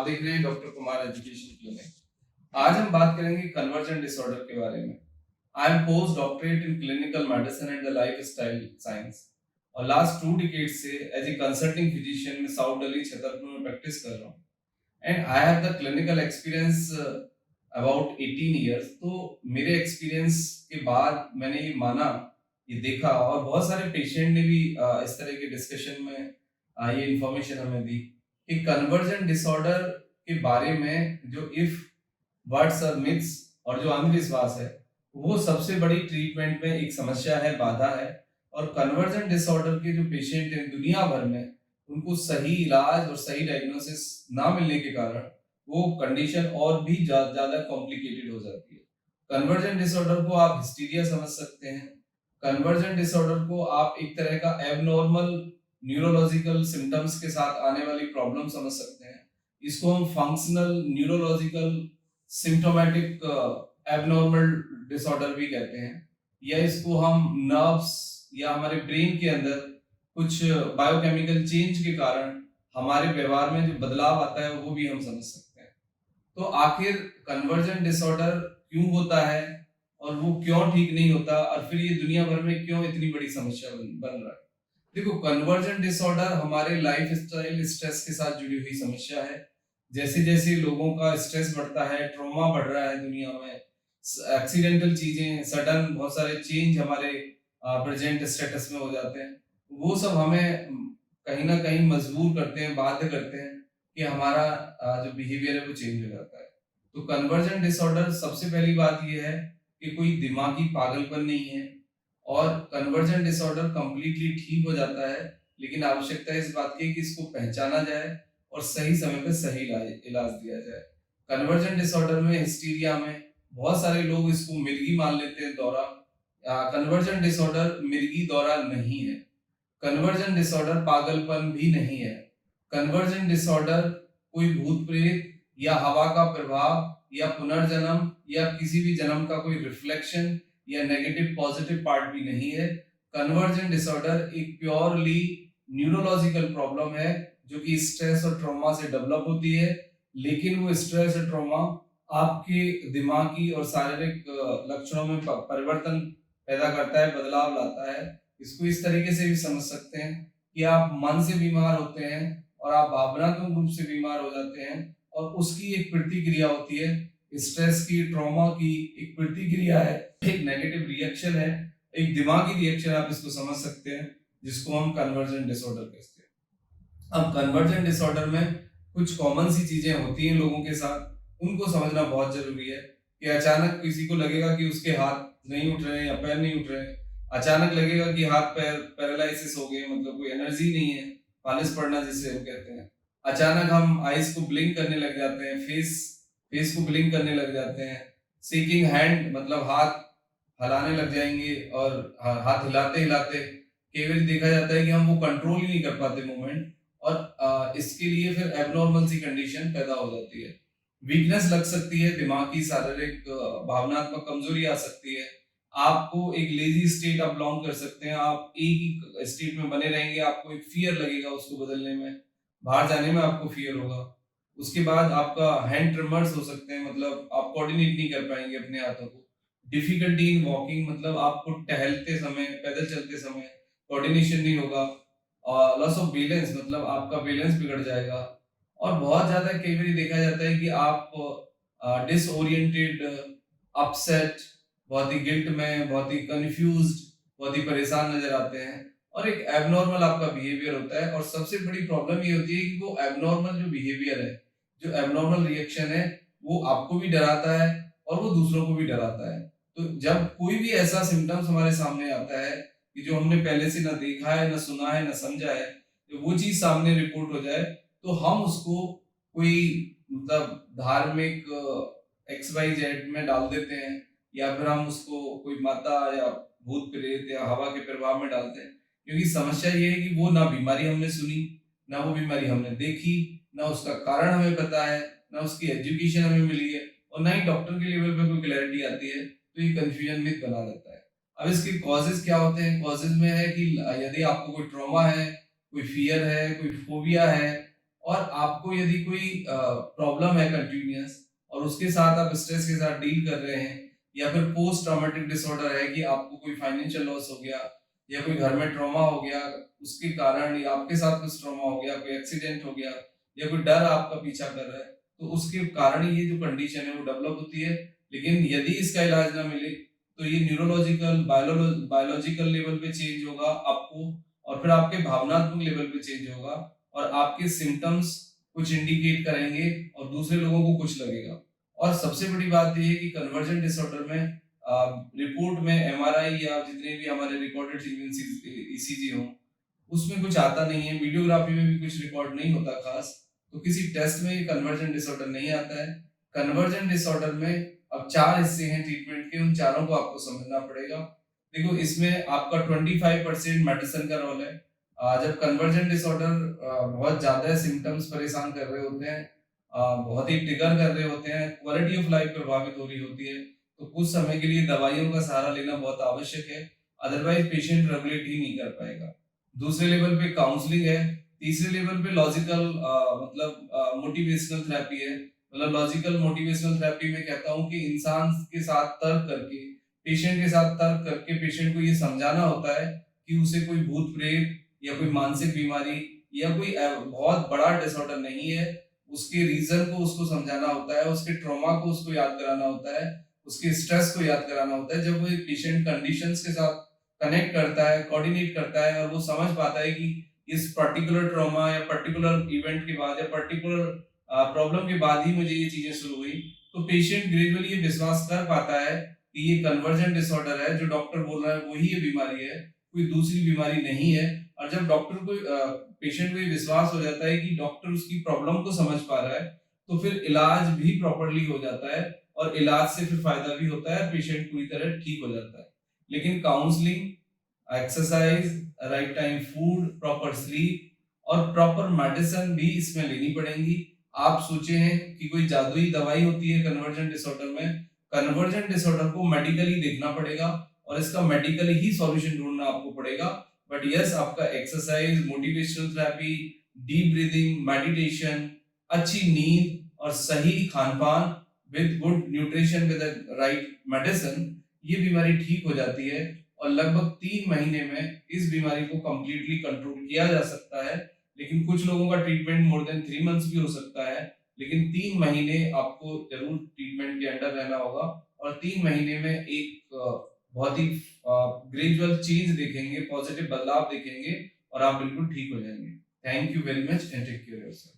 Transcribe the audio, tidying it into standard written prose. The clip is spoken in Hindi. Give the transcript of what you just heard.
देख रहे हैं डॉक्टर कुमार एजुकेशन क्लिनिक। आज हम बात करेंगे कन्वर्जेंट डिसऑर्डर के बारे में। I am post doctorate in clinical medicine and the life style science और लास्ट 2 decades से एज ए कंसल्टिंग फिजिशियन में साउथ दिल्ली छतरपुर में प्रैक्टिस कर रहा हूँ। And I have the clinical experience about 18 years। तो मेरे एक्सपीरियंस के बाद मैंने ये माना, ये देखा और बहुत सारे पेशेंट ने भी इस तरह के डिस्कशन में ये इंफॉर्मेशन हमें दी कि कन्वर्जेंट डिसऑर्डर के बारे में जो इफ वर्ड्स और मिथ्स और जो अंधविश्वास है वो सबसे बड़ी ट्रीटमेंट में एक समस्या है, बाधा है। और कन्वर्जेंट डिसऑर्डर के जो पेशेंट हैं दुनिया भर में, उनको सही इलाज और सही डायग्नोसिस ना मिलने के कारण वो कंडीशन और भी ज्यादा कॉम्प्लिकेटेड हो जाती है। कन्वर्जेंट डिसऑर्डर को आप हिस्टीरिया समझ सकते हैं। कन्वर्जेंट डिसऑर्डर को आप एक तरह का एबनॉर्मल न्यूरोलॉजिकल सिम्टम्स के साथ आने वाली प्रॉब्लम समझ सकते हैं। इसको हम functional neurological symptomatic abnormal disorder भी कहते हैं, या इसको हम नर्व्स या हमारे ब्रेन के अंदर कुछ बायोकेमिकल चेंज के कारण हमारे व्यवहार में जो बदलाव आता है वो भी हम समझ सकते हैं। तो आखिर कन्वर्जेंट डिसऑर्डर क्यों होता है और वो क्यों ठीक नहीं होता, और फिर ये दुनिया भर में क्यों इतनी बड़ी समस्या बन रहा है। देखो, कन्वर्जेंट डिसऑर्डर हमारे लाइफ स्टाइल स्ट्रेस के साथ जुड़ी हुई समस्या है। जैसे जैसे लोगों का स्ट्रेस बढ़ता है, ट्रॉमा बढ़ रहा है दुनिया में, एक्सीडेंटल चीजें, सडन बहुत सारे चेंज हमारे प्रेजेंट स्टेटस में हो जाते हैं, वो सब हमें कहीं ना कहीं मजबूर करते हैं, बाध्य करते हैं कि हमारा जो बिहेवियर है वो चेंज हो जाता है। तो कन्वर्जेंट डिसऑर्डर सबसे पहली बात ये है कि कोई दिमागी पागलपन नहीं है, और कन्वर्जेंट डिसऑर्डर कंप्लीटली ठीक हो जाता है, लेकिन आवश्यकता है इस बात की कि इसको पहचाना जाए और सही समय पे सही इलाज दिया जाए। कन्वर्जेंट डिसऑर्डर में, हिस्टीरिया में बहुत सारे लोग इसको मिर्गी मान लेते हैं, दौरा। कन्वर्जेंट डिसऑर्डर मिर्गी दौरा नहीं है। कन्वर्जेंट डिसऑर्डर पागलपन भी नहीं है। कन्वर्जेंट डिसऑर्डर कोई भूत प्रेत या हवा का प्रभाव या पुनर्जन्म या किसी भी जन्म का कोई रिफ्लेक्शन या नेगेटिव पॉजिटिव पार्ट भी नहीं है। कन्वर्जेंट डिसऑर्डर एक प्योरली न्यूरोलॉजिकल प्रॉब्लम है जो कि स्ट्रेस और ट्रॉमा से डेवलप होती है, लेकिन वो स्ट्रेस और ट्रॉमा आपके दिमागी और शारीरिक लक्षणों में परिवर्तन पैदा करता है, बदलाव लाता है। इसको इस तरीके से भी समझ सकते हैं कि आप मन से बीमार होते हैं और आप भावनात्मक रूप से बीमार हो जाते हैं, और उसकी एक प्रतिक्रिया होती है, स्ट्रेस की, ट्रॉमा की एक प्रतिक्रिया है, एक नेगेटिव रिएक्शन है, एक दिमागी रिएक्शन आप इसको समझ सकते हैं, जिसको हम कन्वर्जेंट डिसऑर्डर कहते हैं। अब कन्वर्जेंट डिसऑर्डर में कुछ कॉमन सी चीजें होती हैं लोगों के साथ, उनको समझना बहुत जरूरी है कि अचानक किसी को लगेगा कि उसके हाथ नहीं उठ रहे हैं या पैर नहीं उठ रहे हैं, अचानक लगेगा कि हाथ पैर पैरालिसिस हो गए, मतलब कोई एनर्जी नहीं है, फालिस पड़ना जिसे हम कहते हैं। अचानक हम आईज को ब्लिंक करने लग जाते हैं, फेस को ब्लिंक करने लग जाते हैं। सीकिंग हैंड, मतलब हाथ हिलाने लग जाएंगे, और हाथ हिलाते हिलाते कई बार देखा जाता है कि हम वो कंट्रोल ही नहीं कर पाते मूवमेंट, और इसके लिए फिर एबनॉर्मल सी कंडीशन पैदा हो जाती है। वीकनेस लग सकती है, दिमागी, शारीरिक, भावनात्मक कमजोरी आ सकती है। आपको एक लेजी स्टेट आप बिलोंग कर सकते हैं, आप एक ही स्टेट में बने रहेंगे, आपको एक फियर लगेगा उसको बदलने में, बाहर जाने में आपको फियर होगा। उसके बाद आपका हैंड ट्रिमर्स हो सकते हैं, मतलब आप कोऑर्डिनेट नहीं कर पाएंगे अपने हाथों को। डिफिकल्टी इन वॉकिंग, मतलब आपको टहलते समय, पैदल चलते समय कोऑर्डिनेशन नहीं होगा। और लॉस ऑफ बैलेंस, मतलब आपका बैलेंस बिगड़ जाएगा। और बहुत ज्यादा कई बार देखा जाता है कि आप डिसओरिएंटेड, अपसेट, बहुत ही गिल्ट में, बहुत ही कंफ्यूज्ड, बहुत ही परेशान नजर आते हैं, और एक एबनॉर्मल आपका बिहेवियर होता है। और सबसे बड़ी प्रॉब्लम ये होती है कि वो एबनॉर्मल जो बिहेवियर है, जो एबनॉर्मल रिएक्शन है, वो आपको भी डराता है और वो दूसरों को भी डराता है। तो जब कोई भी ऐसा सिम्टम्स हमारे सामने आता है कि जो हमने पहले से ना देखा है, ना सुना है, ना समझा है, तो वो चीज सामने रिपोर्ट हो जाए, तो हम उसको कोई, मतलब धार्मिक एक्स वाई जेड में डाल देते हैं, या फिर हम उसको कोई माता या भूत प्रेत या हवा के प्रभाव में डालते हैं। क्योंकि समस्या ये है कि वो ना बीमारी हमने सुनी, ना वो बीमारी हमने देखी, ना उसका कारण हमें पता है, ना उसकी एजुकेशन हमें मिली है, और ना ही डॉक्टर के लेवल पे कोई क्लैरिटी आती है। तो ये कंफ्यूजन मिथ बना देता है। अब इसके कॉजेज क्या होते हैं? कॉजेज में है कि यदि आपको कोई ट्रॉमा है, कोई फियर है, कोई फोबिया है, और आपको यदि कोई प्रॉब्लम है कंटिन्यूअस और उसके साथ आप स्ट्रेस के साथ डील कर रहे हैं, या फिर पोस्ट ट्रॉमेटिक डिसऑर्डर है कि आपको कोई फाइनेंशियल लॉस हो गया या कोई घर में ट्रॉमा हो गया, उसके कारण या आपके साथ कुछ ट्रॉमा हो गया, कोई एक्सीडेंट हो गया या कोई डर आपका पीछा कर रहा है, तो उसके कारण ये जो कंडीशन है वो डेवलप होती है। लेकिन यदि इसका इलाज ना मिले तो ये न्यूरोलॉजिकल बायोलॉजिकल लेवल पे चेंज होगा आपको, और फिर आपके भावनात्मक लेवल पे चेंज होगा, और आपके सिम्टम्स कुछ इंडिकेट करेंगे और दूसरे लोगों को कुछ लगेगा। और सबसे बड़ी बात ये है कि कन्वर्जन डिसऑर्डर में रिपोर्ट में एमआरआई या जितने भी हमारे रिकॉर्डेड ईसीजी हो, उसमें कुछ आता नहीं है, वीडियोग्राफी में भी कुछ रिकॉर्ड नहीं होता खास, तो किसी टेस्ट में ये कन्वर्जन डिसऑर्डर नहीं आता है। कन्वर्जन डिसऑर्डर में अब 4 हिस्से हैं ट्रीटमेंट के, उन चारों को आपको समझना पड़ेगा। देखो, इसमें आपका 25% मेडिसिन का रोल है। जब कन्वर्जन डिसऑर्डर बहुत ज्यादा सिम्टम्स परेशान कर रहे होते हैं, बहुत ही ट्रिगर कर रहे होते हैं, क्वालिटी ऑफ लाइफ प्रभावित हो रही होती है, तो कुछ समय के लिए दवाइयों का सहारा लेना बहुत आवश्यक है, अदरवाइज पेशेंट रेगुलेट ही नहीं कर पाएगा। दूसरे लेवल पे काउंसलिंग है। तीसरे लेवल पे लॉजिकल मतलब मोटिवेशनल थेरेपी है। मतलब लॉजिकल मोटिवेशनल थेरेपी में कहता हूँ कि इंसान के साथ तर्क करके, पेशेंट के साथ तर्क करके पेशेंट को ये समझाना होता है कि उसे कोई भूत प्रेत या कोई मानसिक बीमारी या कोई बहुत बड़ा डिसऑर्डर नहीं है। उसके रीजन को उसको समझाना होता है, उसके ट्रॉमा को उसको याद कराना होता है, उसके स्ट्रेस को याद कराना होता है। जब वो पेशेंट कंडीशंस के साथ कनेक्ट करता है, कोऑर्डिनेट करता है, और वो समझ पाता है कि इस पर्टिकुलर ट्रॉमा या पर्टिकुलर इवेंट के बाद या पर्टिकुलर प्रॉब्लम के बाद ही मुझे ये चीजें शुरू हुई, तो पेशेंट ग्रेजुअली ये विश्वास कर पाता है कि ये कन्वर्जन डिसऑर्डर है, जो डॉक्टर बोल रहा है वही ये बीमारी है, कोई दूसरी बीमारी नहीं है। और जब डॉक्टर को पेशेंट को ये विश्वास हो जाता है कि डॉक्टर उसकी प्रॉब्लम को समझ पा रहा है, तो फिर इलाज भी प्रॉपरली हो जाता है, और इलाज से फिर फायदा भी होता है, पेशेंट पूरी तरह ठीक हो जाता है। लेकिन counselling, exercise, right time food, proper sleep और प्रॉपर मेडिसिन भी इसमें लेनी पड़ेंगी। आप सोचे हैं कि कोई जादुई दवाई होती है कन्वर्जन डिसऑर्डर में? कन्वर्जन डिसऑर्डर को मेडिकली देखना पड़ेगा और इसका मेडिकली ही सॉल्यूशन ढूंढना आपको पड़ेगा। बट यस, आपका exercise, motivational therapy, deep breathing, meditation, अच्छी नींद और सही खान पान with good nutrition with right medicine, ये बीमारी ठीक हो जाती है। और लगभग 3 महीने में इस बीमारी को कंप्लीटली कंट्रोल किया जा सकता है। लेकिन कुछ लोगों का ट्रीटमेंट मोर देन 3 मंथ्स भी हो सकता है, लेकिन 3 महीने आपको जरूर ट्रीटमेंट के अंडर रहना होगा, और 3 महीने में एक बहुत ही ग्रेजुअल चेंज देखेंगे, पॉजिटिव बदलाव देखेंगे, और आप बिल्कुल ठीक हो जाएंगे। Thank you very much and take care yourself.